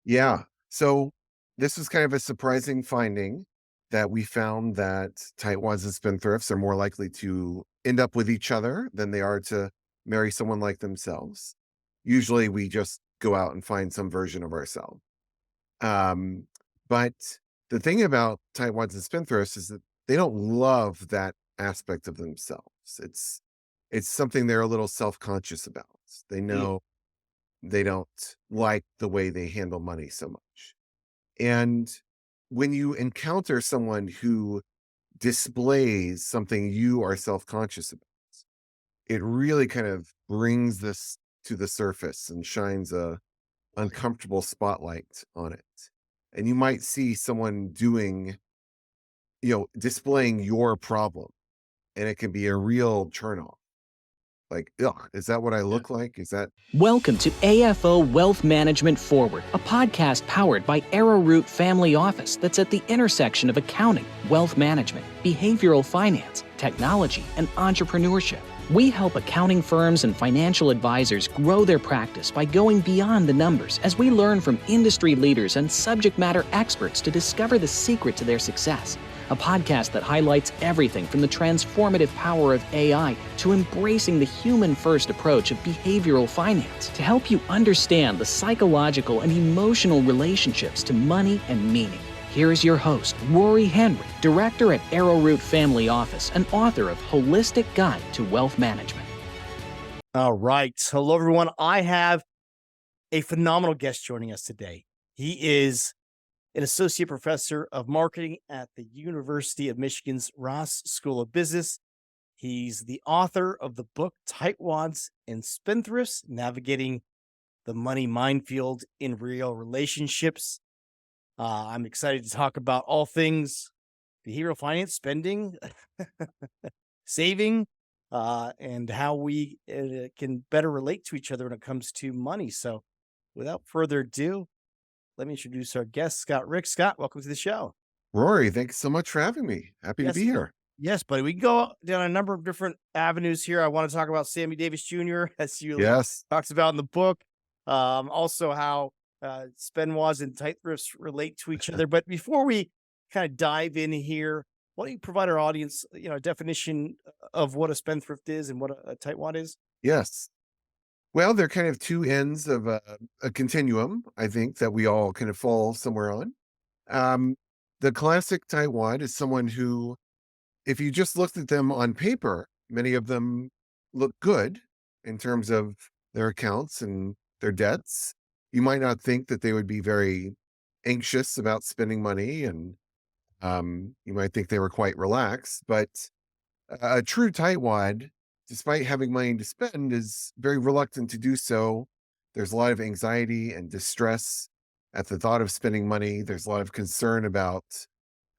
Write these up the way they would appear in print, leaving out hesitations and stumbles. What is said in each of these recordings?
Yeah. So this was kind of a surprising finding that we found that tightwads and spendthrifts are more likely to end up with each other than they are to marry someone like themselves. Usually we just go out and find some version of ourselves. Um, but the thing about tightwads and spendthrifts is that they don't love that aspect of themselves. It's something they're a little self-conscious about. They Mm. know they don't like the way they handle money so much. And when you encounter someone who displays something you are self-conscious about, it really kind of brings this to the surface and shines a uncomfortable spotlight on it. And you might see someone displaying your problem, and it can be a real turn off. Like, ugh, is that what I Yeah. look like? Is that Welcome to AFO Wealth Management Forward, a podcast powered by Arrowroot Family Office that's at the intersection of accounting, wealth management, behavioral finance, technology, and entrepreneurship. We help accounting firms and financial advisors grow their practice by going beyond the numbers as we learn from industry leaders and subject matter experts to discover the secret to their success. A podcast that highlights everything from the transformative power of AI to embracing the human-first approach of behavioral finance to help you understand the psychological and emotional relationships to money and meaning. Here is your host, Rory Henry, director at Arrowroot Family Office and author of Holistic Guide to Wealth Management. All right. Hello, everyone. I have a phenomenal guest joining us today. He is an associate professor of marketing at the University of Michigan's Ross School of Business. He's the author of the book Tightwads and Spendthrifts, Navigating the Money Minefield in Real Relationships. I'm excited to talk about all things behavioral finance, spending, saving, and how we can better relate to each other when it comes to money. So without further ado, let me introduce our guest, Scott Rick. Scott, welcome to the show. Rory? Thanks so much for having me. Happy to Yes, be here. yes, buddy. We can go down a number of different avenues here. I want to talk about Sammy Davis Jr., as you Yes. talks about in the book. Also, how Spendwads and tight thrifts relate to each other. But before we kind of dive in here, why don't you provide our audience, a definition of what a spendthrift is and what a tightwad is? Yes. Well, they're kind of two ends of a continuum, I think, that we all kind of fall somewhere on. Um, the classic tightwad is someone who, if you just looked at them on paper, many of them look good in terms of their accounts and their debts. You might not think that they would be very anxious about spending money, and you might think they were quite relaxed. But a true tightwad, despite having money to spend, is very reluctant to do so. There's a lot of anxiety and distress at the thought of spending money. There's a lot of concern about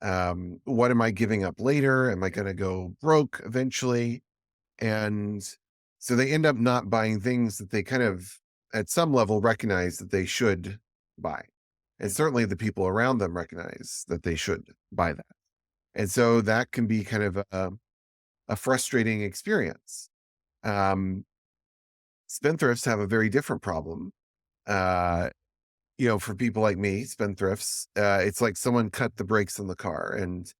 what am I giving up later? Am I going to go broke eventually? And so they end up not buying things that they kind of, at some level, recognize that they should buy. And certainly the people around them recognize that they should buy that. And so that can be kind of a frustrating experience. Um, Spendthrifts have a very different problem. Uh, for people like me, spendthrifts, it's like someone cut the brakes on the car, and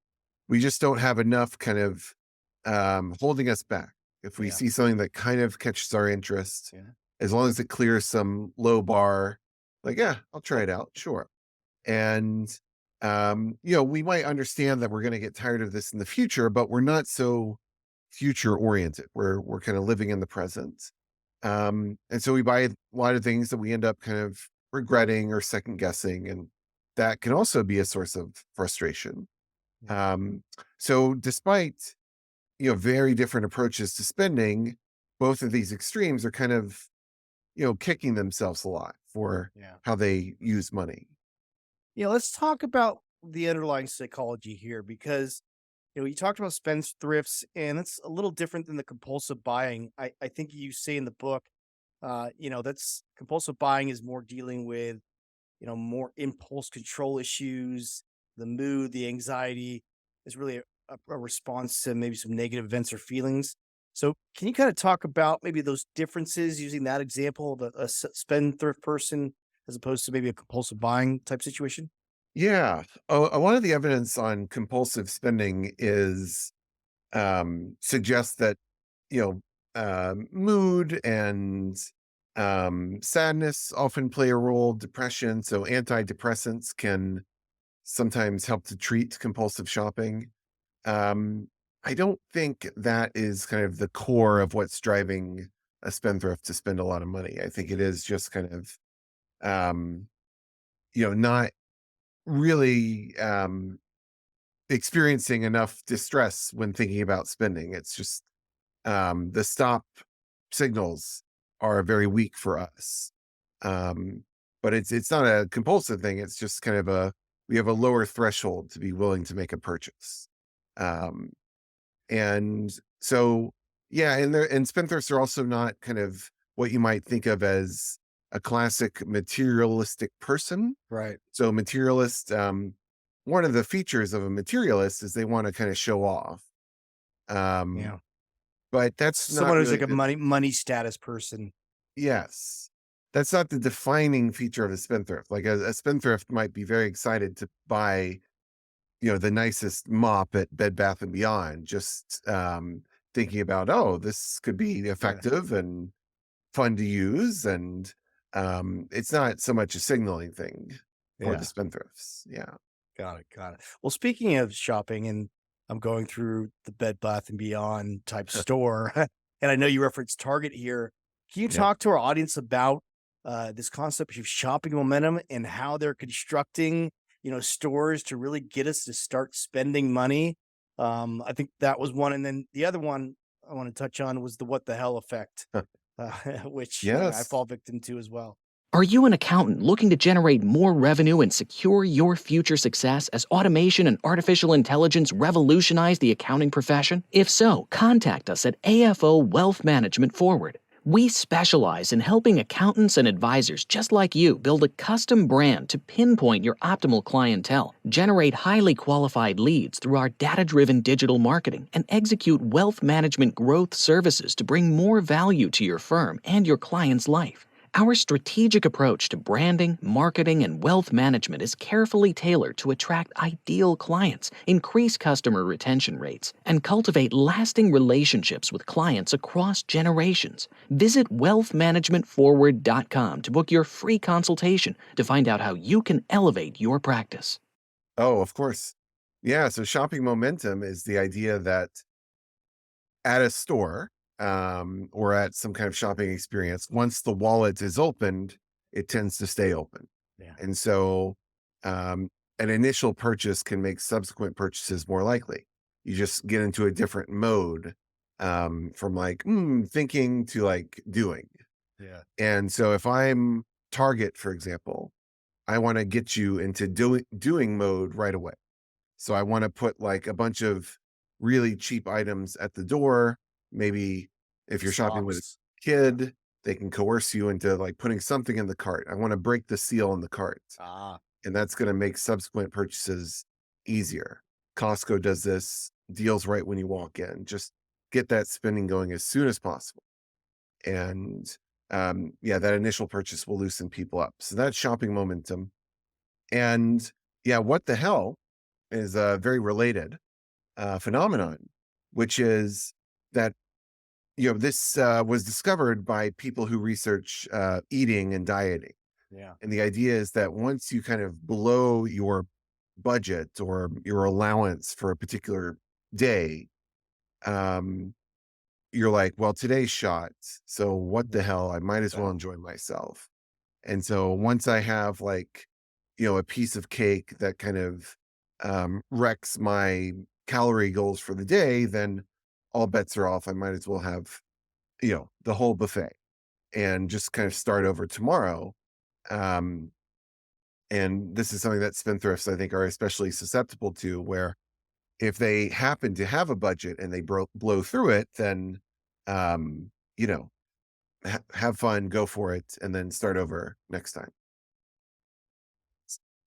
we just don't have enough kind of holding us back. If we Yeah. see something that kind of catches our interest, Yeah. as long as it clears some low bar, like, yeah, I'll try it out. Sure. And, we might understand that we're going to get tired of this in the future, but we're not so future oriented. We're kind of living in the present. And so we buy a lot of things that we end up kind of regretting or second guessing. And that can also be a source of frustration. Yeah. Um, so despite, very different approaches to spending, both of these extremes are kind of, kicking themselves a lot for Yeah. how they use money. Let's talk about the underlying psychology here because you talked about spendthrifts, and it's a little different than the compulsive buying. I think you say in the book, that's compulsive buying is more dealing with, more impulse control issues, the mood, the anxiety is really a response to maybe some negative events or feelings. So, can you kind of talk about maybe those differences using that example of a spendthrift person as opposed to maybe a compulsive buying type situation? Yeah. A lot of the evidence on compulsive spending is suggests that you mood and sadness often play a role. Depression, so antidepressants can sometimes help to treat compulsive shopping. Um, I don't think that is kind of the core of what's driving a spendthrift to spend a lot of money. I think it is just kind of um, not really experiencing enough distress when thinking about spending. It's just the stop signals are very weak for us. Um, but it's not a compulsive thing. It's just kind of we have a lower threshold to be willing to make a purchase. Um, and so yeah, and spendthrifts are also not kind of what you might think of as a classic materialistic person. Right. So materialist, one of the features of a materialist is they want to kind of show off. Um, Yeah. but that's not Someone who's really like a the money status person. yes. That's not the defining feature of a spendthrift. Like a spendthrift might be very excited to buy, the nicest mop at Bed Bath and Beyond, just thinking about, oh, this could be Yeah. effective and fun to use. And it's not so much a signaling thing for the Yeah. spendthrifts. Yeah. Got it. Got it. Well, speaking of shopping, and I'm going through the Bed Bath and Beyond type store, and I know you referenced Target here. Can you Yeah. talk to our audience about this concept of shopping momentum and how they're constructing, stores to really get us to start spending money? I think that was one, and then the other one I want to touch on was the "what the hell" effect, uh, which I Yes. fall victim to as well. Are you an accountant looking to generate more revenue and secure your future success as automation and artificial intelligence revolutionize the accounting profession? If so, contact us at AFO Wealth Management Forward. We specialize in helping accountants and advisors just like you build a custom brand to pinpoint your optimal clientele, generate highly qualified leads through our data-driven digital marketing, and execute wealth management growth services to bring more value to your firm and your client's life. Our strategic approach to branding, marketing, and wealth management is carefully tailored to attract ideal clients, increase customer retention rates, and cultivate lasting relationships with clients across generations. Visit wealthmanagementforward.com to book your free consultation to find out how you can elevate your practice. Oh, of course. Yeah. So shopping momentum is the idea that at a store, or at some kind of shopping experience, once the wallet is opened, it tends to stay open. Yeah. And so, um, an initial purchase can make subsequent purchases more likely. You just get into a different mode, from like thinking to like doing. Yeah. And so, if I'm Target, for example, I want to get you into doing mode right away. So I want to put like a bunch of really cheap items at the door. Maybe if you're shopping with a Socks. kid, they can coerce you into like putting something in the cart. I want to break the seal on the cart, Ah. and that's going to make subsequent purchases easier. Costco does this, deals right when you walk in. Just get that spending going as soon as possible. And yeah, that initial purchase will loosen people up. So that's shopping momentum. And yeah, what the hell is a very related phenomenon, which is that this was discovered by people who research eating and dieting. Yeah. And the idea is that once you kind of blow your budget or your allowance for a particular day, um, you're like, well, today's shot. So what the hell? I might as well enjoy myself. And so once I have like, a piece of cake that kind of wrecks my calorie goals for the day, then all bets are off. I might as well have, the whole buffet and just kind of start over tomorrow. Um, and this is something that spendthrifts, I think, are especially susceptible to, where if they happen to have a budget and they blow through it, then, um, you know, have fun, go for it, and then start over next time.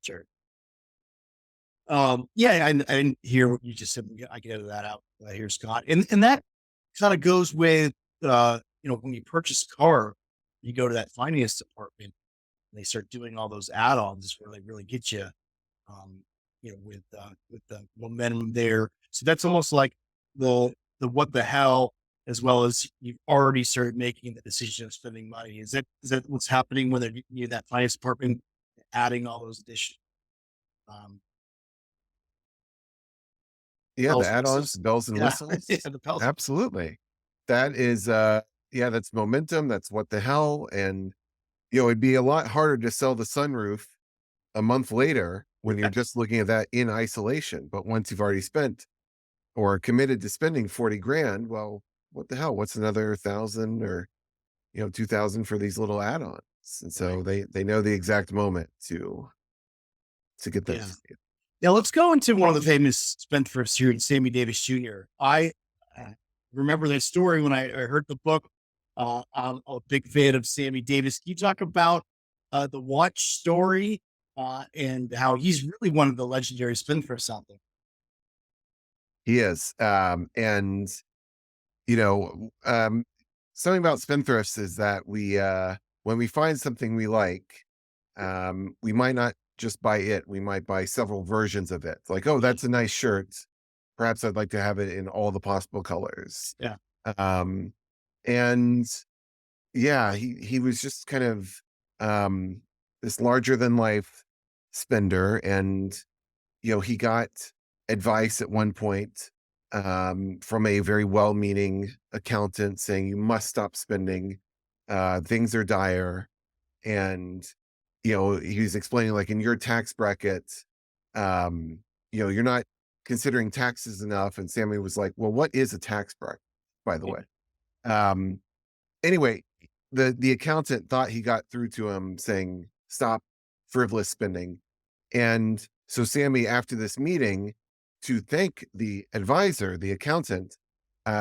Sure. Yeah, I didn't hear what you just said. I can edit that out here, Scott. And that kind of goes with when you purchase a car, you go to that finance department. they start doing all those add-ons where they really get you, um, with the momentum there. So that's almost like the what the hell, as well as you've already started making the decision of spending money. Is that what's happening when they're you that finance department adding all those additional um, Yeah, the bells and add-ons, whistles? the bells and Yeah, yeah, whistles. the bells. Absolutely. That is, yeah, that's momentum. That's what the hell. And, it'd be a lot harder to sell the sunroof a month later when you're Yeah, just looking at that in isolation. But once you've already spent or committed to spending 40 grand, well, what the hell? What's another thousand or, 2000 for these little add-ons? And right. so they know the exact moment to get Yeah. those. Now let's go into one of the famous spendthrifts here, Sammy Davis Jr. I remember that story when I heard the book. I'm a big fan of Sammy Davis. Can you talk about the watch story and how he's really one of the legendary spendthrifts out there? He is. And you know, something about spendthrifts is that when we find something we like, we might not just buy it. We might buy several versions of it. Like, oh, Mm, that's a nice shirt. Perhaps I'd like to have it in all the possible colors. yeah. Um, and yeah, he was just kind of um this larger than life spender. And he got advice at one point from a very well-meaning accountant saying you must stop spending. Things are dire. And he was explaining, like, in your tax bracket, um, you're not considering taxes enough. And Sammy was like, well, what is a tax bracket, by the way? Um, anyway, the accountant thought he got through to him saying, stop frivolous spending. And so Sammy, after this meeting, to thank the advisor, the accountant,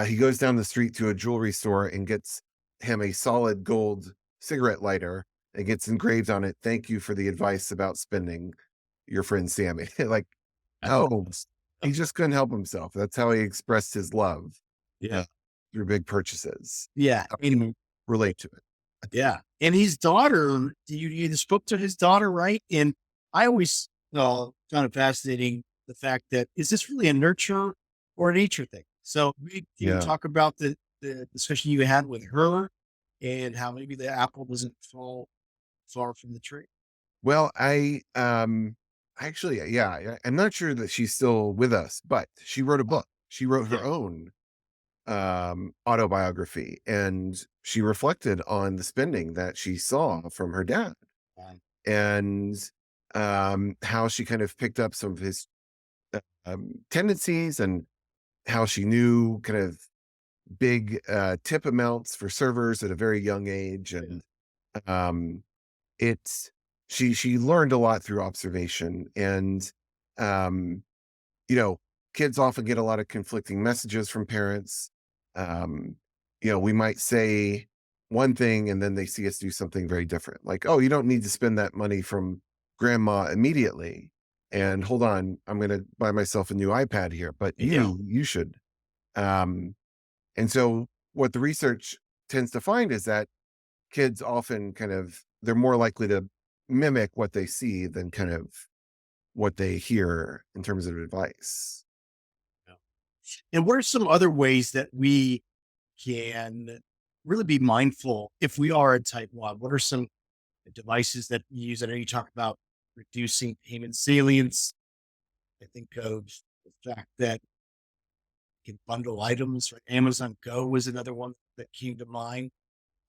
he goes down the street to a jewelry store and gets him a solid gold cigarette lighter and gets engraved on it, "Thank you for the advice about spending, your friend Sammy." Like, oh, he just couldn't help himself. That's how he expressed his love Yeah. uh, through big purchases. Yeah. I mean, relate to it. Yeah. And his daughter, you spoke to his daughter, right? And I always found it fascinating the fact that is this really a nurture or a nature thing? So you Yeah. talk about the discussion you had with her and how maybe the apple doesn't fall far from the tree. Well, actually, yeah, I'm not sure that she's still with us, but she wrote a book. She wrote her Yeah. own autobiography, and she reflected on the spending that she saw from her dad, Um, and how she kind of picked up some of his tendencies, and how she knew kind of big tip amounts for servers at a very young age. yeah. And um it's she learned a lot through observation. And um you know kids often get a lot of conflicting messages from parents. um we might say one thing and then they see us do something very different, like, oh, you don't need to spend that money from grandma immediately, and hold on, I'm going to buy myself a new iPad here, but Yeah. you should. um and so what the research tends to find is that kids often kind of, they're more likely to mimic what they see than kind of what they hear in terms of advice. Yeah. And what are some other ways that we can really be mindful if we are a type one? What are some devices that you use? I know you talk about reducing payment salience. I think of the fact that you can bundle items, right? Amazon Go was another one that came to mind.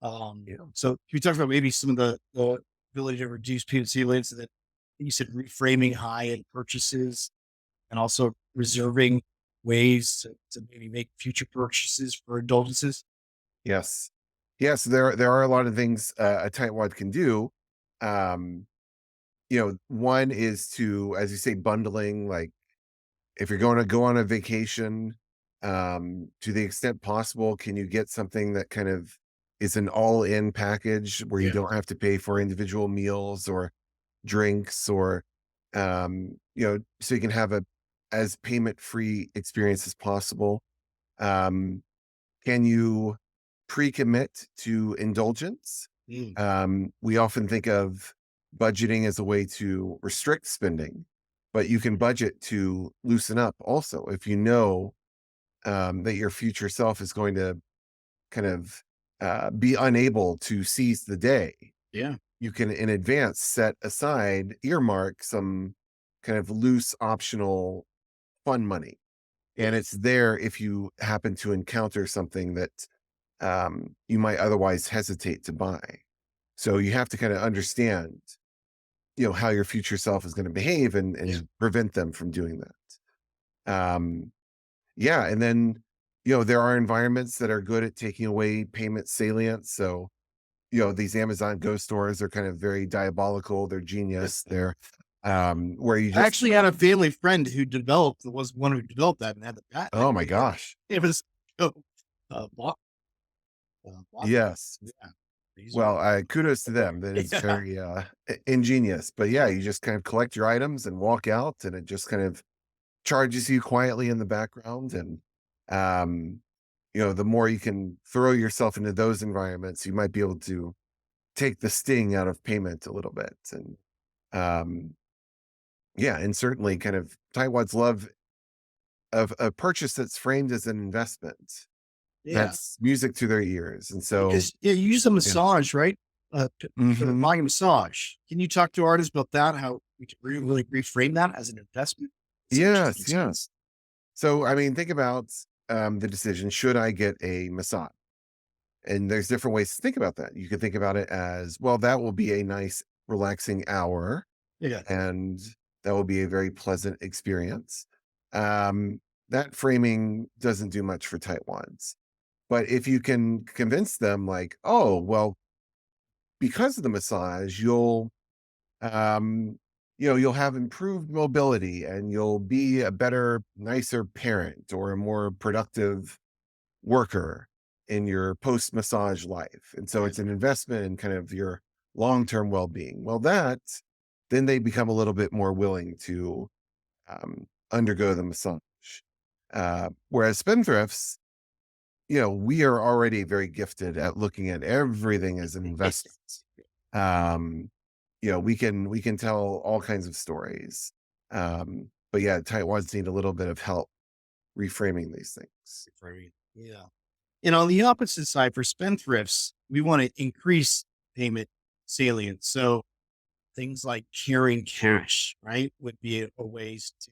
Yeah. So can we talk about maybe some of the ability to reduce payment salience, and then you said reframing high end purchases and also reserving ways to maybe make future purchases for indulgences? Yes. Yes. There are a lot of things a tightwad can do. Um, one is to, as you say, bundling. Like, if you're going to go on a vacation, to the extent possible, can you get something that kind of is an all-in package where you Yeah. don't have to pay for individual meals or drinks, or so you can have a as payment free experience as possible. um can you pre-commit to indulgence? Mm, We often think of budgeting is a way to restrict spending, but you can budget to loosen up also. If you know that your future self is going to kind of be unable to seize the day, Yeah. you can in advance set aside, earmark some kind of loose optional fun money. And it's there if you happen to encounter something that you might otherwise hesitate to buy. So you have to kind of understand, how your future self is going to behave and prevent them from doing that. Yeah. And then, there are environments that are good at taking away payment salience. So, these Amazon Go stores are kind of very diabolical. They're genius. They're where you I just, actually had a family friend who was one who developed that and had the patent. oh my gosh. It was block. Yes. Yeah. These Well, are, kudos to them. That is yeah. very ingenious. But yeah, you just kind of collect your items and walk out, and it just kind of charges you quietly in the background. And um, the more you can throw yourself into those environments, you might be able to take the sting out of payment a little bit. And um, yeah, and certainly kind of Tightwads love of a purchase that's framed as an investment. Yeah. That's music to their ears. And so Because you use a yeah. massage, right? For Mhm. buying a massage. Can you talk to artists about that? How we can really reframe that as an investment? Instead of just an Yes, yes. expense? So, I mean, think about the decision, should I get a massage? And there's different ways to think about that. You could think about it as, well, that will be a nice, relaxing hour, Yeah. and that will be a very pleasant experience. Um, that framing doesn't do much for tightwads. But if you can convince them, like, oh, well, because of the massage, um, you'll have improved mobility and you'll be a better, nicer parent or a more productive worker in your post massage life. And so Yeah. it's an investment in kind of your long term well being. Well, then they become a little bit more willing to undergo the massage. Whereas spendthrifts, we are already very gifted at looking at everything as an investment. Um, we can tell all kinds of stories. But yeah, tightwads need a little bit of help reframing these things. Reframing. Yeah. And on the opposite side, for spendthrifts, we want to increase payment salience. So things like carrying cash, right, would be a ways to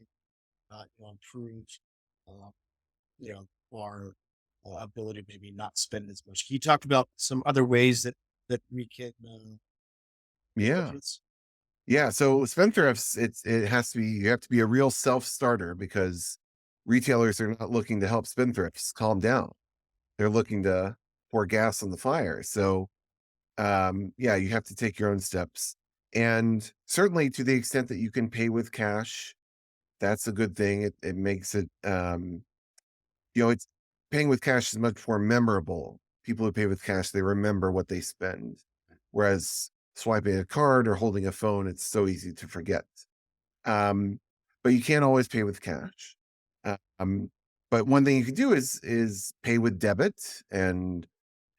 improve, uh, our ability to maybe not spend as much. Can you talk about some other ways that we can Yeah. budgets? Yeah. So spendthrifts, it has to be, you have to be a real self-starter, because retailers are not looking to help spendthrifts calm down. They're looking to pour gas on the fire. So yeah, you have to take your own steps. And certainly to the extent that you can pay with cash, that's a good thing. It makes it it's paying with cash is much more memorable. People who pay with cash, they remember what they spend. Whereas swiping a card or holding a phone, it's so easy to forget. Um, but you can't always pay with cash. Um, but one thing you can do is pay with debit and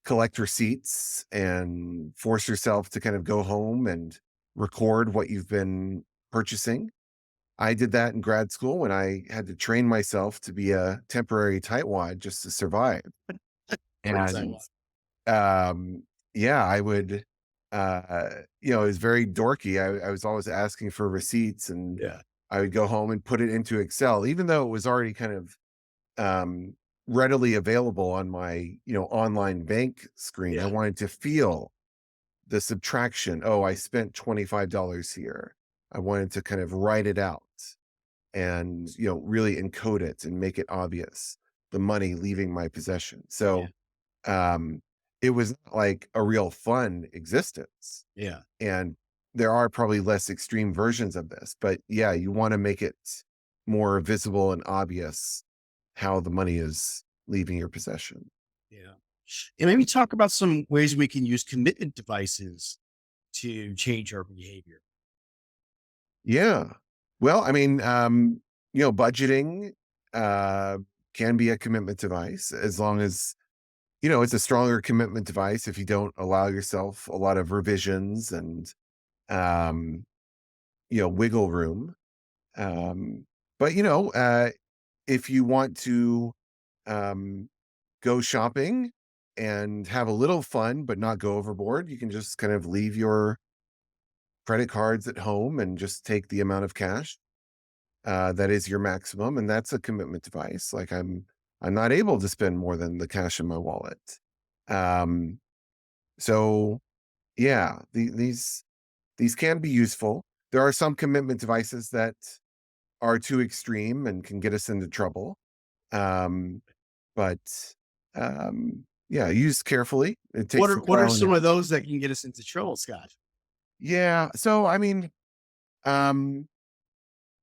collect receipts and force yourself to kind of go home and record what you've been purchasing. I did that in grad school when I had to train myself to be a temporary tightwad just to survive. And um, yeah, I would, it was very dorky. I was always asking for receipts, and Yeah. I would go home and put it into Excel, even though it was already kind of um, readily available on my, online bank screen. I Yeah. wanted to feel the subtraction. Oh, I spent $25 here. I wanted to kind of write it out and, really encode it and make it obvious, the money leaving my possession. So, um, it was not like a real fun existence. Yeah. And there are probably less extreme versions of this, but yeah, you want to make it more visible and obvious how the money is leaving your possession. Yeah. And maybe talk about some ways we can use commitment devices to change our behavior. Yeah. Well, I mean, budgeting uh, can be a commitment device, as long as, it's a stronger commitment device if you don't allow yourself a lot of revisions and um, wiggle room. Um, but if you want to um, go shopping and have a little fun, but not go overboard, you can just kind of leave your credit cards at home and just take the amount of cash that is your maximum, and that's a commitment device. Like I'm not able to spend more than the cash in my wallet. Um, so yeah, these can be useful. There are some commitment devices that are too extreme and can get us into trouble. Um, but yeah, used carefully. It takes some What are trial and some error. of those that can get us into trouble, Scott? Yeah. So I mean, um,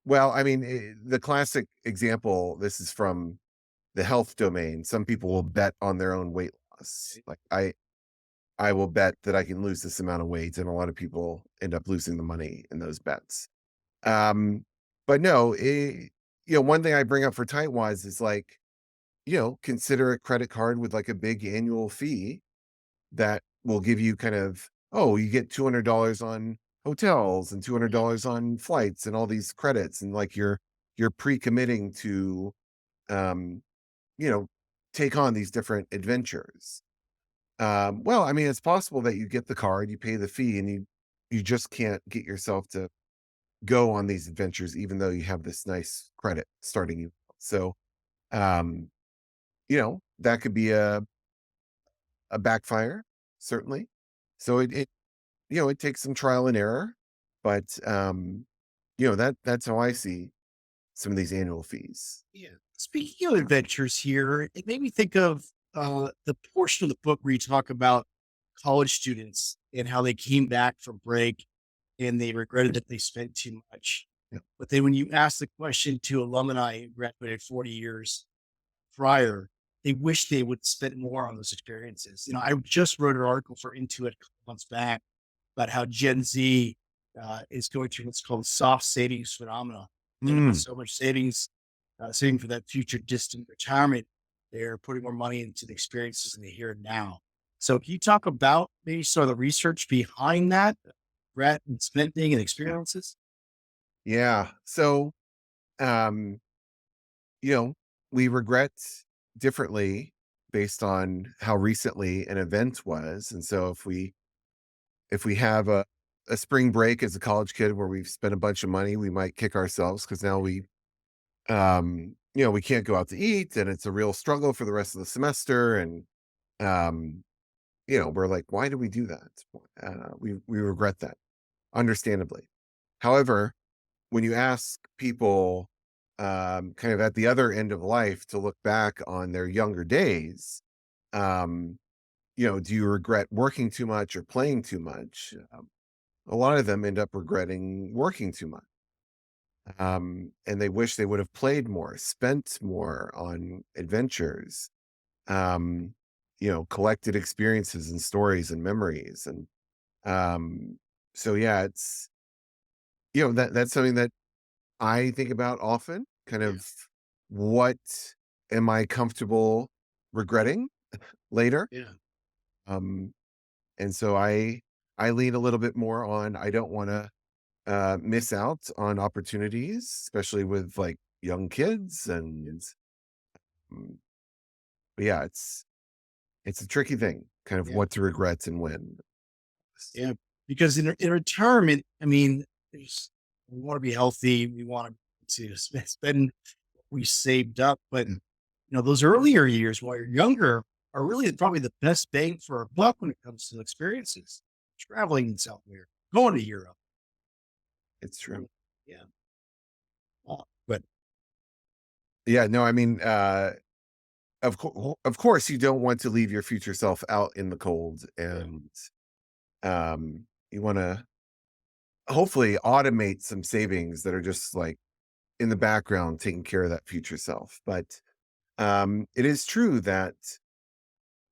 well, I mean, the classic example. This is from the health domain. Some people will bet on their own weight loss. Like I will bet that I can lose this amount of weight, and a lot of people end up losing the money in those bets. Um, but no, one thing I bring up for tightwads is like, consider a credit card with like a big annual fee that will give you kind of, oh, you get $200 on hotels and $200 on flights and all these credits. And like you're pre-committing to, um, you know, take on these different adventures. Well, I mean, it's possible that you get the card, you pay the fee, and you just can't get yourself to go on these adventures, even though you have this nice credit starting you. So, um, that could be a backfire, certainly. So it takes some trial and error, but that's how I see some of these annual fees. Yeah. Speaking of adventures here, it made me think of the portion of the book where you talk about college students and how they came back from break and they regretted that they spent too much. Yeah. But then when you ask the question to alumni who graduated 40 years prior, they wish they would spend more on those experiences. I just wrote an article for Intuit a couple months back about how Gen Z is going through what's called soft savings phenomena. They have Mm, so much savings, saving for that future distant retirement. They're putting more money into the experiences in the here and now. So, can you talk about maybe some of the research behind that, rat and spending and experiences? yeah. So, um, you know, we regret differently based on how recently an event was. And so if we have a spring break as a college kid where we've spent a bunch of money, we might kick ourselves because now we can't go out to eat and it's a real struggle for the rest of the semester. And um, we're like, why do we do that? We regret that, understandably. However, when you ask people kind of at the other end of life to look back on their younger days, um, do you regret working too much or playing too much? A lot of them end up regretting working too much. And they wish they would have played more, spent more on adventures, collected experiences and stories and memories. And so, yeah, it's, that's something that I think about often, kind Yeah. of what am I comfortable regretting later? Yeah. Um, and so I lean a little bit more on I don't want to miss out on opportunities, especially with like young kids. And um, but yeah, it's a tricky thing, kind of Yeah. what to regret and when. Yeah. Because in retirement, I mean, we want to be healthy. We want to spend what we saved up. But, those earlier years while you're younger are really probably the best bang for our buck when it comes to experiences, traveling in South America, going to Europe. It's true. Yeah. But Yeah, no, I mean, of course, you don't want to leave your future self out in the cold, yeah, and you want to hopefully automate some savings that are just like in the background taking care of that future self. But it is true that,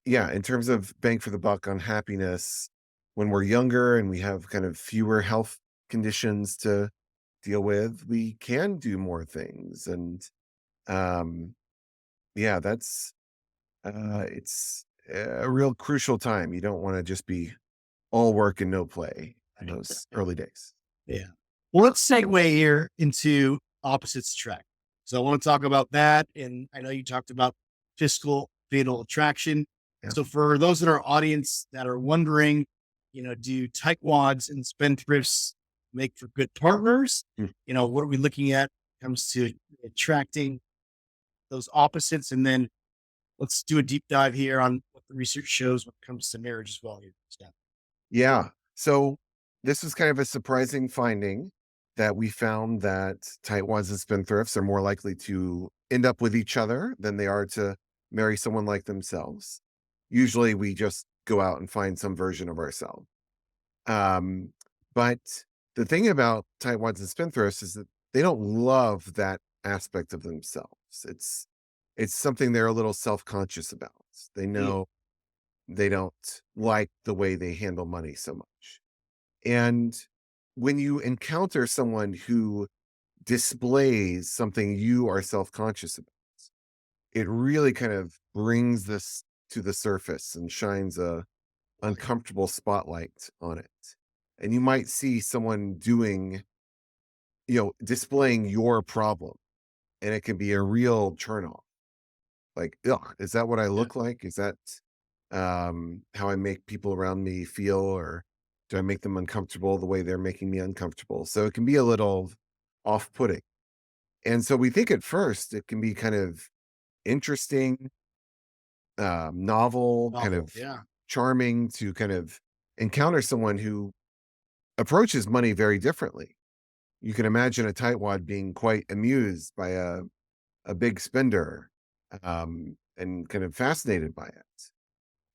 yeah, in terms of bang for the buck on happiness, when we're younger and we have kind of fewer health conditions to deal with, we can do more things. And um, yeah, it's a real crucial time. You don't want to just be all work and no play. in Right. those early days. Yeah. Well, let's segue here into opposites attract. So I want to talk about that. And I know you talked about fiscal fatal attraction. Yeah. So for those in our audience that are wondering, do tightwads and spendthrifts make for good partners? Mm. What are we looking at when it comes to attracting those opposites? And then let's do a deep dive here on what the research shows when it comes to marriage as well. Here. Yeah. So this was kind of a surprising finding that we found that tightwads and spendthrifts are more likely to end up with each other than they are to marry someone like themselves. Usually we just go out and find some version of ourselves. Um, but the thing about tightwads and spendthrifts is that they don't love that aspect of themselves. It's something they're a little self-conscious about. They know they don't like the way they handle money so much. And when you encounter someone who displays something you are self-conscious about, it really kind of brings this to the surface and shines a uncomfortable spotlight on it. And you might see someone displaying your problem, and it can be a real turn off. Like, ugh, is that what I Yeah. look like? Is that how I make people around me feel, or do I make them uncomfortable the way they're making me uncomfortable? So it can be a little off-putting. And so we think at first it can be kind of interesting, novel, kind Novel. of Yeah. charming to kind of encounter someone who approaches money very differently. You can imagine a tightwad being quite amused by a big spender, and kind of fascinated by it.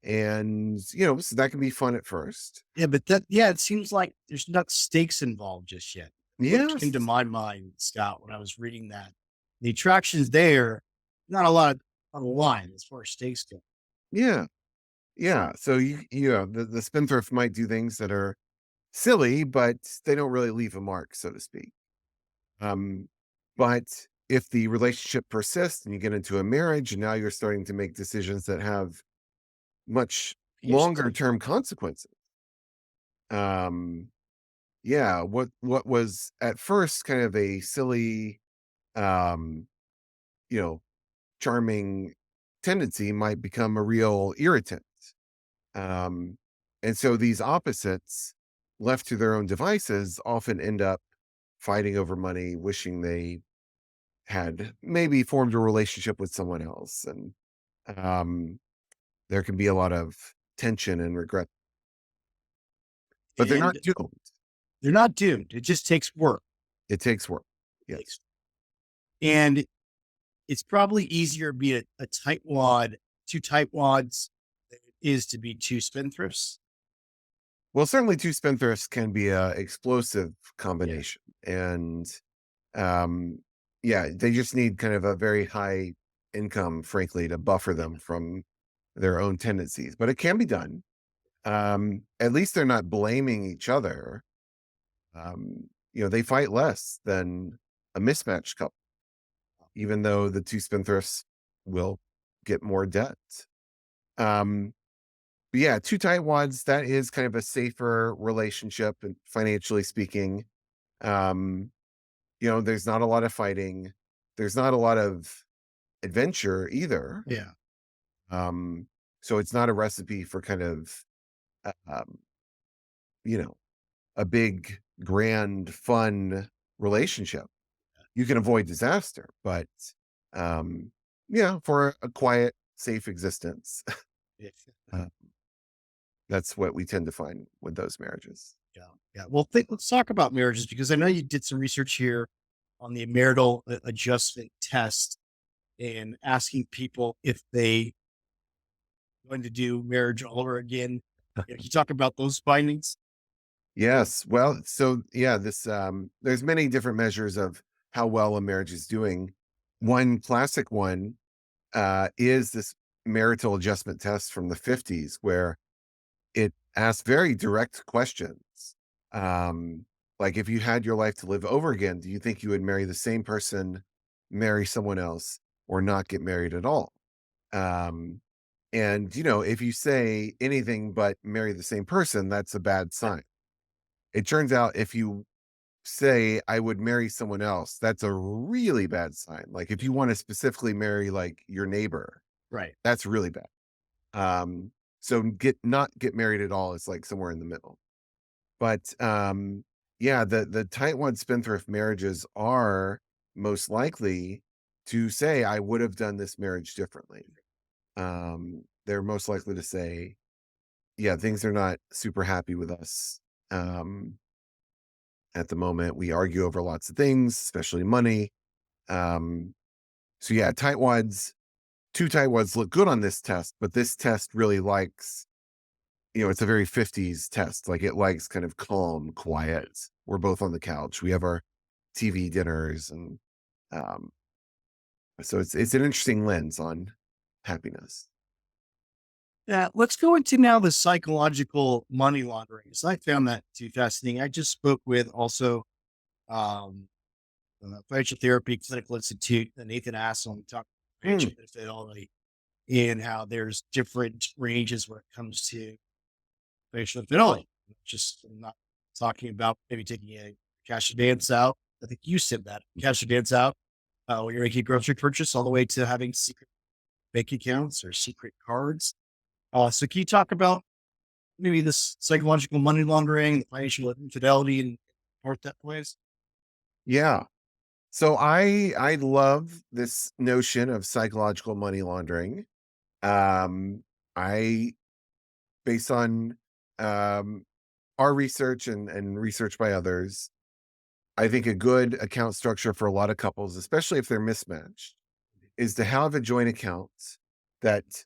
And, so that can be fun at first. Yeah, but it seems like there's not stakes involved just yet. What came to Yes. my mind, Scott, when I was reading that, the attractions there, not a lot on the line as far as stakes go. Yeah. Yeah. So the spendthrift might do things that are silly, but they don't really leave a mark, so to speak. Um, but if the relationship persists and you get into a marriage and now you're starting to make decisions that have much longer Interesting. term consequences, um, yeah, what was at first kind of a silly, um, you know, charming tendency might become a real irritant. Um, and so these opposites, left to their own devices, often end up fighting over money, wishing they had maybe formed a relationship with someone else. And um, there can be a lot of tension and regret, but they're not And doomed. they're not doomed. It just takes work. It takes work. Takes- Yes. And it's probably easier to be a tightwad, two tightwads than it is to be two spendthrifts. Well, certainly two spendthrifts can be a explosive Yeah. combination. And um, yeah, they just need kind of a very high income, frankly, to buffer them from their own tendencies. But it can be done. At least they're not blaming each other. They fight less than a mismatched couple, even though the two spendthrifts will get more debt. Um, but yeah, two tightwads, that is kind of a safer relationship and financially speaking. Um, there's not a lot of fighting. There's not a lot of adventure either. Yeah. Um, so it's not a recipe for kind of, um, you know, a big, grand, fun relationship. You can avoid disaster, but yeah, for a quiet, safe existence, Yeah. uh, that's what we tend to find with those marriages. Yeah. Yeah. Well, let's talk about marriages because I know you did some research here on the marital adjustment test and asking people if they going to do marriage all over again. Can you talk about those findings? Yes. Well, so yeah, there's many different measures of how well a marriage is doing. One classic one is this marital adjustment test from the 50s, where it asks very direct questions. Um, like, if you had your life to live over again, do you think you would marry the same person, marry someone else, or not get married at all? Um, and if you say anything but marry the same person, that's a bad sign. It turns out if you say I would marry someone else, that's a really bad sign. Like if you want to specifically marry like your neighbor, Right. that's really bad. So not get married at all is like somewhere in the middle. But yeah, the tightwad spendthrift marriages are most likely to say I would have done this marriage differently. They're most likely to say, yeah, things are not super happy with us. Um, at the moment, we argue over lots of things, especially money. Um, so yeah, two tightwads look good on this test, but this test really likes, it's a very 50s test. Like it likes kind of calm, quiet. We're both on the couch. We have our TV dinners, and um, so it's an interesting lens on happiness. Yeah, let's go into now the psychological money laundering. So I found that too fascinating. I just spoke with also um, Financial Therapy Clinical Institute, Nathan Assel, and we talked Hmm. financial infidelity and how there's different ranges when it comes to financial infidelity. Just I'm not talking about maybe taking a cash advance out. I think you said that cash advance out when you're making a grocery purchase, all the way to having secret bank accounts or secret cards. So can you talk about maybe this psychological money laundering, financial infidelity, and part that plays? Yeah. So I love this notion of psychological money laundering. I based on um our research and research by others, I think a good account structure for a lot of couples, especially if they're mismatched, is to have a joint account that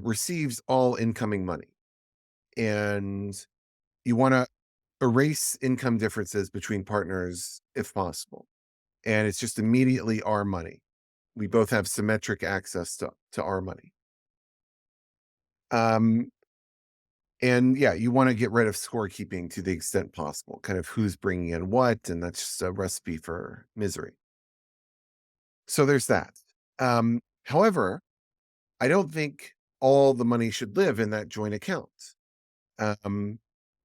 receives all incoming money. And you want to erase income differences between partners if possible. And it's just immediately our money. We both have symmetric access to our money. Um, and yeah, you want to get rid of scorekeeping to the extent possible, kind of who's bringing in what. And that's just a recipe for misery. So there's that. However, I don't think all the money should live in that joint account. Um,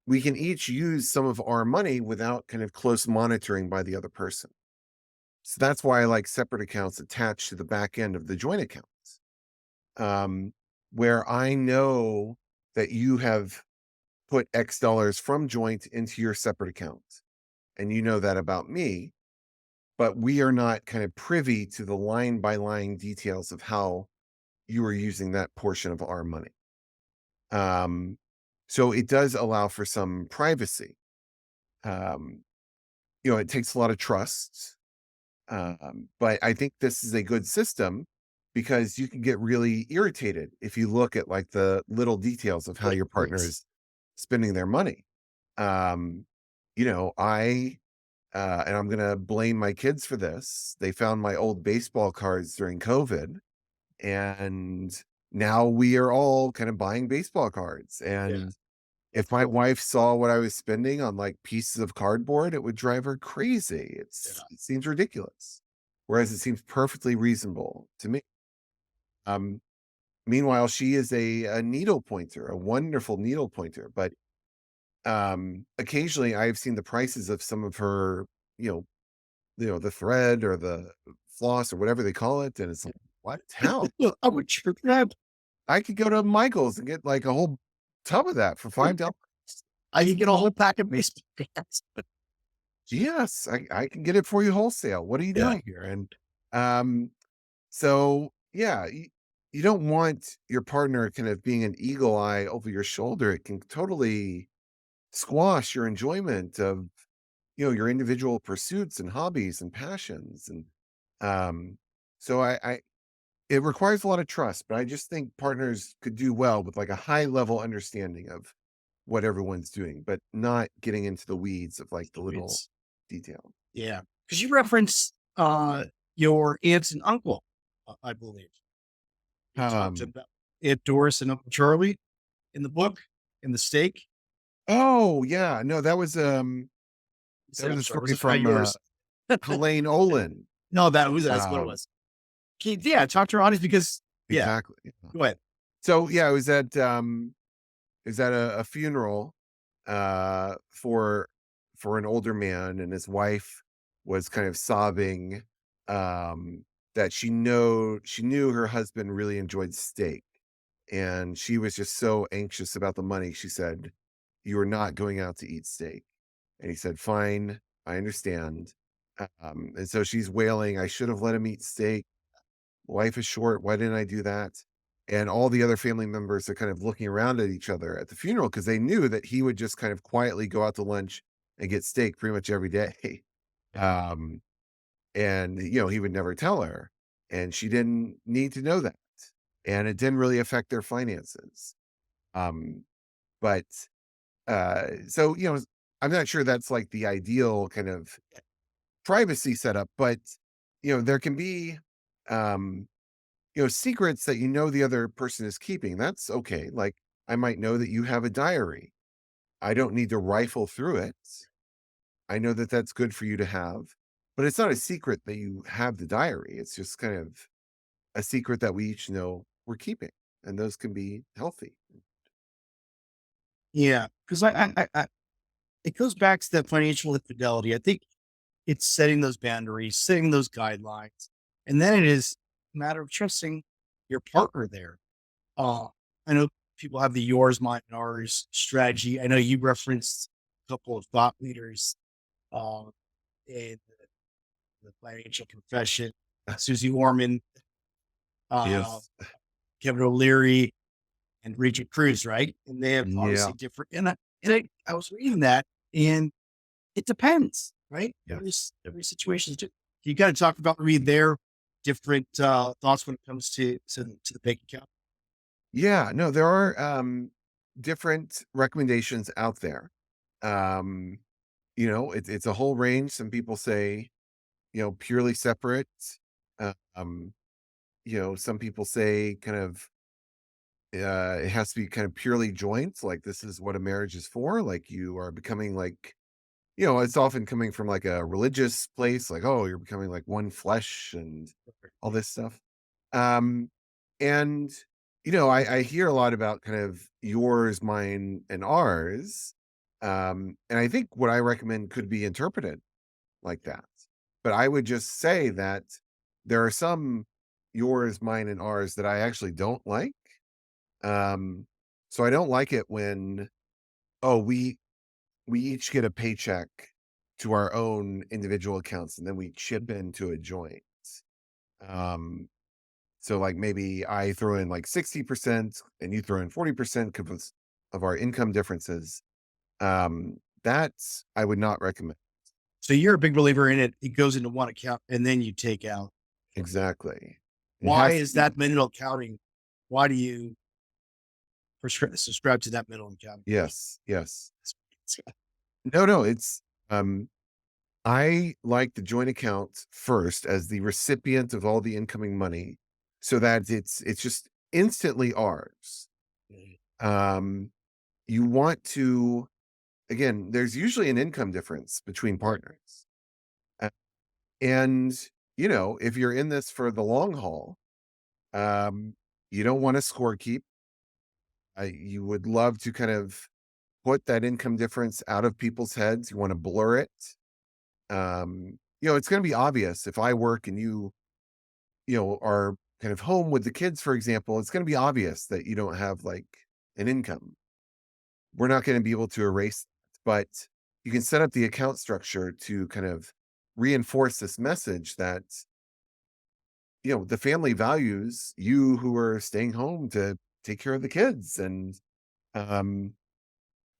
we can each use some of our money without kind of close monitoring by the other person. So that's why I like separate accounts attached to the back end of the joint accounts, where I know that you have put X dollars from joint into your separate account. And you know that about me, but we are not kind of privy to the line by line details of how you are using that portion of our money. So it does allow for some privacy. Um, it takes a lot of trust. But I think this is a good system because you can get really irritated if you look at like the little details of how your partner is spending their money. Um, I and I'm gonna blame my kids for this. They found my old baseball cards during COVID, and now we are all kind of buying baseball cards. And if my wife saw what I was spending on like pieces of cardboard, it would drive her crazy. It seems ridiculous. Whereas it seems perfectly reasonable to me. Um, Meanwhile, she is a needle pointer, a wonderful needle pointer. But occasionally I've seen the prices of some of her, the thread or the floss or whatever they call it. And it's like, what? How? I would sure grab. I could go to Michael's and get like a whole tub of that for $5. I can get a whole pack of baseball cards. Yes, I can get it for you wholesale. What are you doing here? And so yeah, you don't want your partner kind of being an eagle eye over your shoulder. It can totally squash your enjoyment of your individual pursuits and hobbies and passions. And so I it requires a lot of trust, but I just think partners could do well with like a high level understanding of what everyone's doing, but not getting into the weeds of like the little detail. Yeah, because you reference your aunts and uncle, I believe. You talked Um, about Aunt Doris and Uncle Charlie in the book, in the steak. oh yeah, no, that was a I'm sorry, was story it not from yours? Helene Olin. No, that's what it was. Yeah, talk to our audience because Exactly. Yeah. go ahead. So yeah, it was at a funeral for an older man, and his wife was kind of sobbing, that she knew her husband really enjoyed steak, and she was just so anxious about the money. She said, "You are not going out to eat steak." And he said, "Fine, I understand." And so she's wailing, "I should have let him eat steak. Life is short. Why didn't I do that?" And all the other family members are kind of looking around at each other at the funeral because they knew that he would just kind of quietly go out to lunch and get steak pretty much every day. Um, and he would never tell her. And she didn't need to know that. And it didn't really affect their finances. Um, but so I'm not sure that's like the ideal kind of privacy setup, but there can be um secrets that the other person is keeping. That's okay. Like, I might know that you have a diary. I don't need to rifle through it. I know that that's good for you to have, but it's not a secret that you have the diary. It's just kind of a secret that we each know we're keeping, and those can be healthy. Yeah, because I it goes back to that financial infidelity. I think it's setting those boundaries, setting those guidelines, and then it is a matter of trusting your partner there. Uh, I know people have the yours, mine, and ours strategy. I know you referenced a couple of thought leaders uh, in the financial profession, Susie Orman, uh, Yes. Kevin O'Leary, and Regent Cruz, right? And they have Yeah. obviously different. I was reading that, and it depends, right? Yes. Every situation is different. You got to talk about maybe their different thoughts when it comes to the bank account. Yeah. No, there are different recommendations out there. Um, it's a whole range. Some people say, purely separate. Um, some people say kind of it has to be kind of purely joint, like this is what a marriage is for. Like, you are becoming like, it's often coming from like a religious place, like, oh, you're becoming like one flesh and all this stuff. Um, and I hear a lot about kind of yours, mine, and ours. And I think what I recommend could be interpreted like that. But I would just say that there are some yours, mine, and ours that I actually don't like. Um, so I don't like it when, oh, we each get a paycheck to our own individual accounts and then we chip into a joint. Um, so like maybe I throw in like 60% and you throw in 40% because of our income differences. That's I would not recommend. So you're a big believer in it. It goes into one account and then you take out. Exactly. It Why has to is be. that middle accounting? Why do you subscribe to that middle accounting? Yes, yes. No, no, it's I like the joint account first as the recipient of all the incoming money so that it's just instantly ours. Um, you want to again, there's usually an income difference between partners. Uh, and if you're in this for the long haul, um, you don't want to score keep. You would love to kind of put that income difference out of people's heads. You want to blur it. It's going to be obvious if I work and you are kind of home with the kids, for example, it's going to be obvious that you don't have like an income. We're not going to be able to erase that, but you can set up the account structure to kind of reinforce this message that, the family values you who are staying home to take care of the kids. And, um,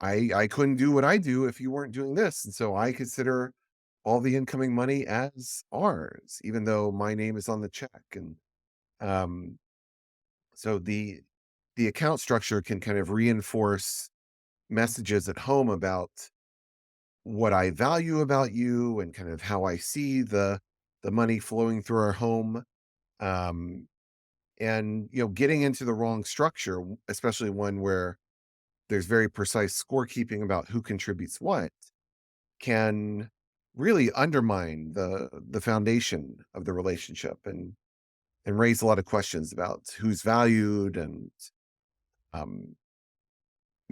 I couldn't do what I do if you weren't doing this. And so I consider all the incoming money as ours, even though my name is on the check. And um, so the account structure can kind of reinforce messages at home about what I value about you and kind of how I see the money flowing through our home. Um, and getting into the wrong structure, especially one where there's very precise scorekeeping about who contributes what, can really undermine the foundation of the relationship and raise a lot of questions about who's valued and um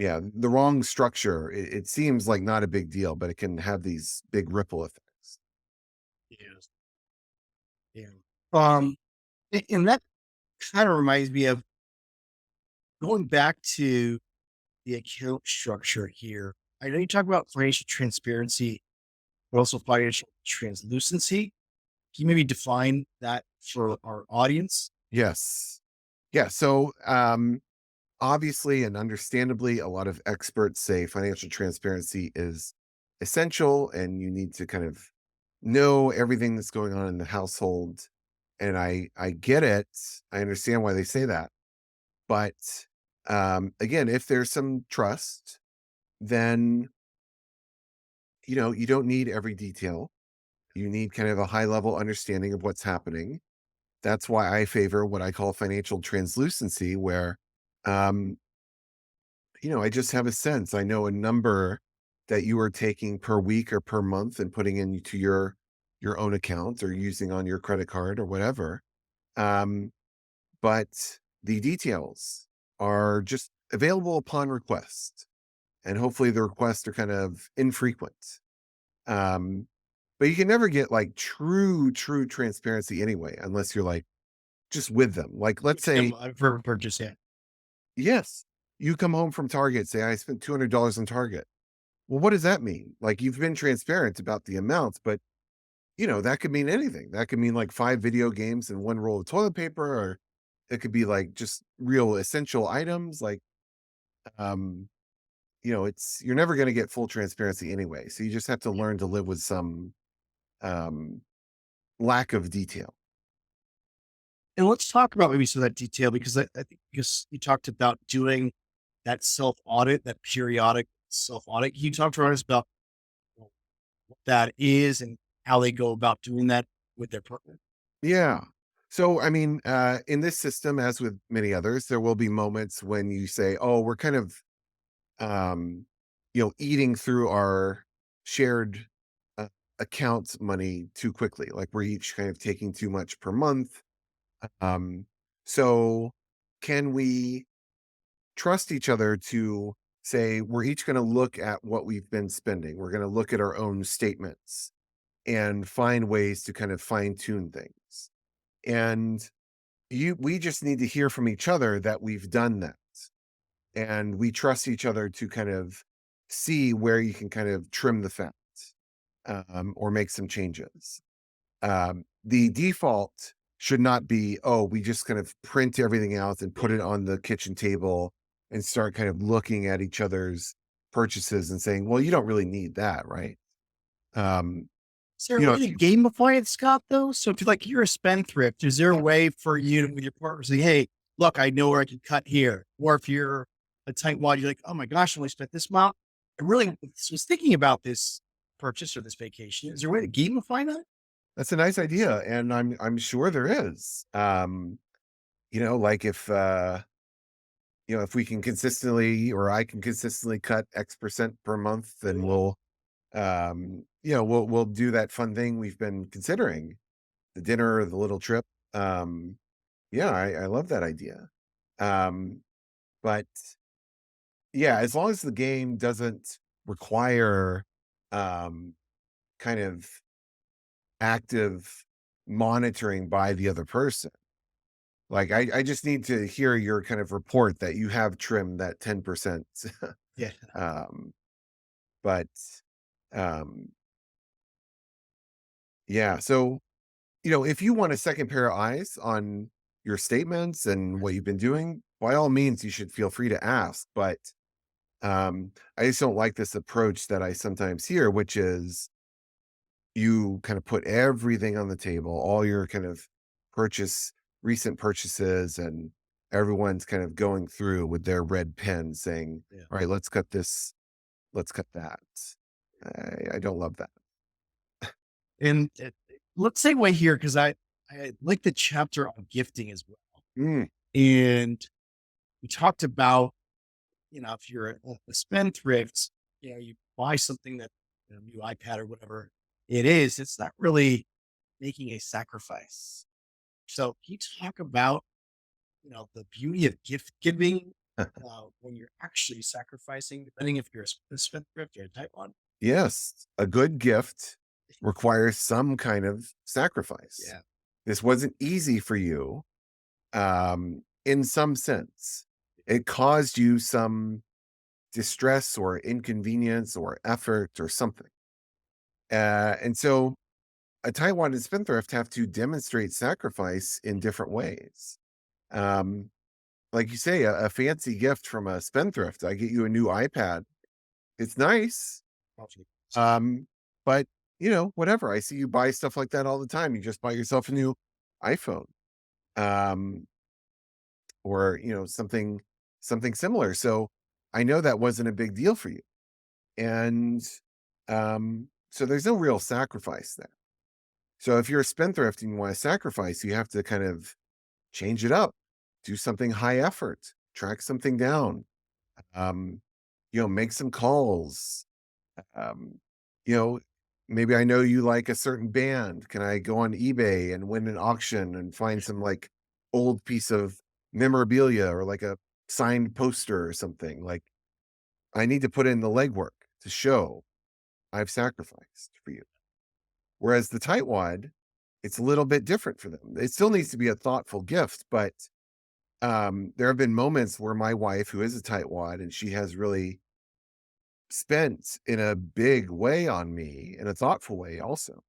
Yeah, the wrong structure. It seems like not a big deal, but it can have these big ripple effects. Yes. Yeah. Um, and that kind of reminds me of going back to the account structure here. I know you talk about financial transparency, but also financial translucency. Can you maybe define that for our audience? Yes. Yeah. So, obviously and understandably, a lot of experts say financial transparency is essential and you need to kind of know everything that's going on in the household. And I get it. I understand why they say that. But again, if there's some trust, then you don't need every detail. You need kind of a high level understanding of what's happening. That's why I favor what I call financial translucency, where um, I just have a sense. I know a number that you are taking per week or per month and putting into your own account or using on your credit card or whatever. Um, but the details are just available upon request. And hopefully the requests are kind of infrequent. Um, but you can never get like true transparency anyway, unless you're like just with them. Like, let's say, I've heard purchase, yeah. yes, you come home from Target, say, I spent $200 on Target. Well, what does that mean? Like, you've been transparent about the amounts, but that could mean anything. That could mean like 5 video games and 1 roll of toilet paper, or it could be like just real essential items. Like, um, you're never going to get full transparency anyway. So you just have to learn to live with some um, lack of detail. And let's talk about maybe some of that detail because I think because you talked about doing that self audit, that periodic self audit. Can you talk to us about what that is and how they go about doing that with their partner? Yeah. So, I mean, in this system, as with many others, there will be moments when you say, oh, we're kind of, um, eating through our shared uh, accounts money too quickly. Like we're each kind of taking too much per month. Um, so, can we trust each other to say, we're each going to look at what we've been spending? We're going to look at our own statements and find ways to kind of fine tune things. And we just need to hear from each other that we've done that. And we trust each other to kind of see where you can kind of trim the fat, or make some changes. The default should not be, oh, we just kind of print everything out and put it on the kitchen table and start kind of looking at each other's purchases and saying, well, you don't really need that, right? Um, Is there a you know, way to gamify it, Scott, though? So if you're a spendthrift, is there a way for you to, with your partner, say, hey, look, I know where I can cut here? Or if you're a tightwad, you're like, oh my gosh, I only spent this amount. I really was thinking about this purchase or this vacation. Is there a way to gamify that? that's a nice idea. And I'm sure there is. Like if we can consistently, or I can consistently cut X% per month, then we'll do that fun thing we've been considering, the dinner or the little trip. Yeah, I love that idea. Um, but yeah, as long as the game doesn't require um, kind of active monitoring by the other person. Like I just need to hear your kind of report that you have trimmed that 10%. Yeah. um, but um, yeah, so if you want a second pair of eyes on your statements and what you've been doing, by all means, you should feel free to ask. But I just don't like this approach that I sometimes hear, which is you kind of put everything on the table, all your kind of recent purchases, and everyone's kind of going through with their red pen saying, Yeah. all right, let's cut this, let's cut that. I don't love that. And let's segue here because I like the chapter on gifting as well. Mm, And we talked about, if you're a spendthrift, you buy something that new iPad or whatever it is, it's not really making a sacrifice. So can you talk about, the beauty of gift giving when you're actually sacrificing, depending if you're a spendthrift or a tightwad. Yes, a good gift requires some kind of sacrifice. Yeah. This wasn't easy for you, in some sense. It caused you some distress or inconvenience or effort or something. And so a tightwad and spendthrift have to demonstrate sacrifice in different ways. Um, like you say, a fancy gift from a spendthrift, I get you a new iPad. It's nice. Um, but whatever. I see you buy stuff like that all the time. You just buy yourself a new iPhone. Um, or something similar. So I know that wasn't a big deal for you. And so there's no real sacrifice there. So if you're a spendthrift and you want to sacrifice, you have to kind of change it up, do something high effort, track something down, um, make some calls. Um, you know, maybe I know you like a certain band. Can I go on eBay and win an auction and find some like old piece of memorabilia or like a signed poster or something? Like I need to put in the legwork to show I've sacrificed for you. Whereas the tightwad, it's a little bit different for them. It still needs to be a thoughtful gift, but there have been moments where my wife, who is a tightwad, and she has really spent in a big way on me, in a thoughtful way also.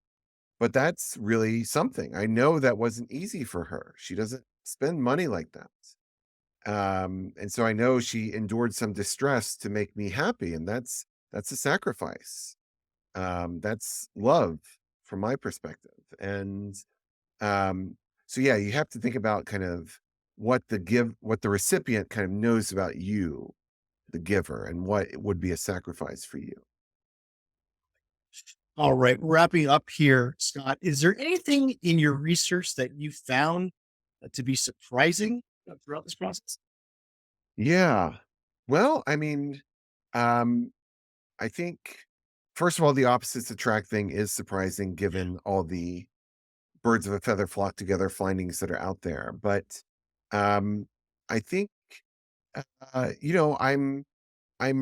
But that's really something. I know that wasn't easy for her. She doesn't spend money like that. And so I know she endured some distress to make me happy, and that's a sacrifice. That's love from my perspective. And so yeah, you have to think about kind of what the recipient kind of knows about you, the giver, and what it would be a sacrifice for you. All right. Wrapping up here, Scott, is there anything in your research that you found to be surprising throughout this process? Yeah. Well, I mean, um, I think first of all, the opposites attract thing is surprising given all the birds of a feather flock together findings that are out there. But I think I'm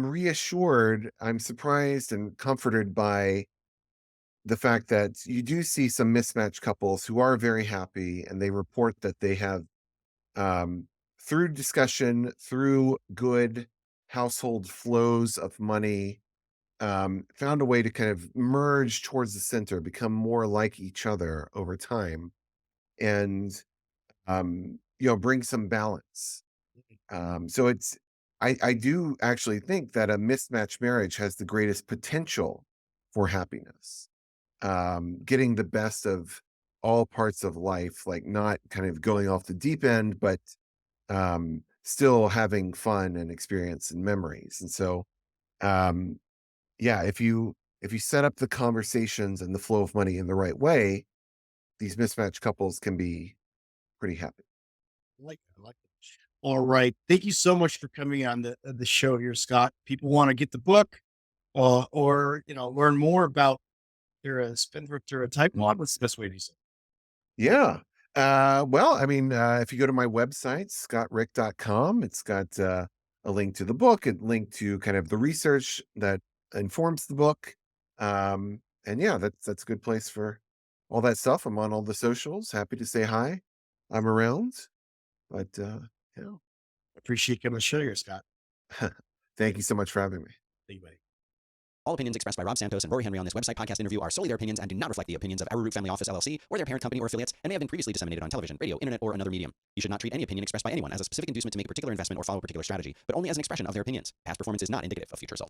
reassured, I'm surprised and comforted by the fact that you do see some mismatched couples who are very happy and they report that they have um, through discussion, through good household flows of money, found a way to kind of merge towards the center, become more like each other over time, and bring some balance. So I do actually think that a mismatched marriage has the greatest potential for happiness. Getting the best of all parts of life, like not kind of going off the deep end, but still having fun and experience and memories. And so, um, yeah, if you set up the conversations and the flow of money in the right way, these mismatched couples can be pretty happy. I like it. All right. Thank you so much for coming on the show here, Scott. People want to get the book or learn more about their spendthrift or a type mod. What's the best way to use it? Yeah. Well, I mean, if you go to my website, scottrick.com, it's got a link to the book, a link to kind of the research that informs the book. And yeah, that's a good place for all that stuff. I'm on all the socials. Happy to say hi. I'm around. But yeah. Appreciate you coming to the show here, Scott. Thank you so much for having me. Thank you, buddy. All opinions expressed by Rob Santos and Rory Henry on this website podcast interview are solely their opinions and do not reflect the opinions of Arrowroot Family Office LLC or their parent company or affiliates, and may have been previously disseminated on television, radio, internet, or another medium. You should not treat any opinion expressed by anyone as a specific inducement to make a particular investment or follow a particular strategy, but only as an expression of their opinions. Past performance is not indicative of future results.